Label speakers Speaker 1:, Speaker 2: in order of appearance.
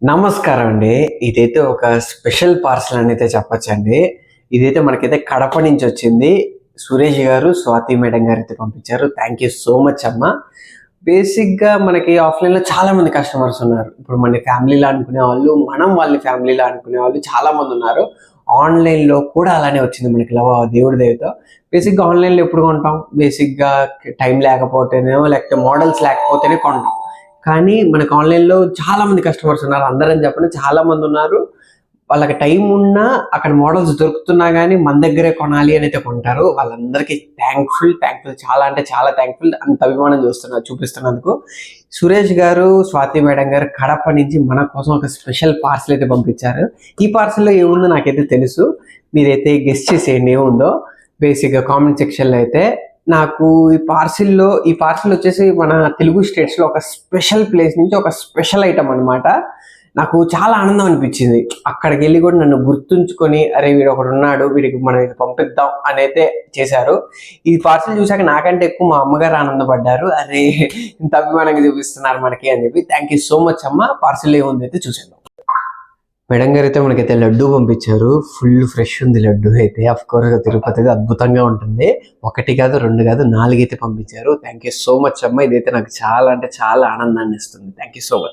Speaker 1: నమస్కారం అండి. ఇదైతే ఒక స్పెషల్ పార్సల్ అని అయితే చెప్పొచ్చండి. ఇదైతే మనకైతే కడప నుంచి వచ్చింది. సురేష్ గారు, స్వాతి మేడం గారైతే పంపించారు. థ్యాంక్ యూ సో మచ్ అమ్మ. బేసిక్‌గా మనకి ఆఫ్‌లైన్‌లో చాలా మంది కస్టమర్స్ ఉన్నారు. ఇప్పుడు మన ఫ్యామిలీలా అనుకునే వాళ్ళు, మనం వాళ్ళని ఫ్యామిలీలా అనుకునే వాళ్ళు చాలా మంది ఉన్నారు. ఆన్‌లైన్‌లో కూడా అలానే వచ్చింది మనకి దేవుడి దయతో. బేసిక్‌గా ఆన్‌లైన్‌లో ఎప్పుడు కొంటాం? బేసిక్‌గా టైం లేకపోతేనేమో, లేకపోతే మోడల్స్ లేకపోతేనే కొంటాం. కానీ మనకు ఆన్‌లైన్‌లో చాలా మంది కస్టమర్స్ ఉన్నారు. అందరని చెప్పను చాలా మందున్నారు. వాళ్ళకి టైం ఉన్నా అక్కడ మోడల్స్ దొరుకుతున్నా గానీ మన దగ్గరే కొనాలి అని అయితే కొంటారు. వాళ్ళందరికీ థాంక్‌ఫుల్ చాలా అంటే చాలా థాంక్‌ఫుల్. అంత అభిమానం చూపిస్తున్నందుకు. సురేష్ గారు, స్వాతి మేడం గారు కడప నుంచి మన కోసం ఒక స్పెషల్ పార్సెల్ అయితే పంపించారు. ఈ పార్సెల్‌లో ఏముందో నాకైతే తెలుసు. మీరైతే గెస్ చేసేయండి ఏముందో. బేసిక్‌గా కామెంట్ సెక్షన్‌లో అయితే నాకు ఈ పార్సిల్ వచ్చేసి మన తెలుగు స్టేట్స్‌లో ఒక స్పెషల్ ప్లేస్ నుంచి ఒక స్పెషల్ ఐటెమ్ అన్నమాట. నాకు చాలా ఆనందం అనిపించింది. అక్కడికెళ్ళి కూడా నన్ను గుర్తుంచుకొని అరే! వీడొకడున్నాడు. వీడికి మనం ఇది పంపిద్దాం అనైతే చేశారు. ఈ పార్సిల్ చూసాక నాకంటే ఎక్కువ మా అమ్మగారు ఆనందపడ్డారు. అరే! ఇంత అభిమానంగా చూపిస్తున్నారు మనకి అని చెప్పి. థాంక్ యూ సో మచ్ అమ్మ. పార్సిల్‌లో ఏముందైతే చూసేద్దాం. మేడం గారైతే మనకైతే లడ్డూ పంపించారు. ఫుల్ ఫ్రెష్ ఉంది లడ్డూ అయితే. ఆఫ్‌కోర్స్‌గా తిరుపతి అయితే అద్భుతంగా ఉంటుంది. 1 కాదు, 2 కాదు 4 అయితే పంపించారు. థాంక్ యూ సో మచ్ అమ్మ. ఇదైతే నాకు చాలా అంటే చాలా ఆనందాన్ని ఇస్తుంది. Thank you so much.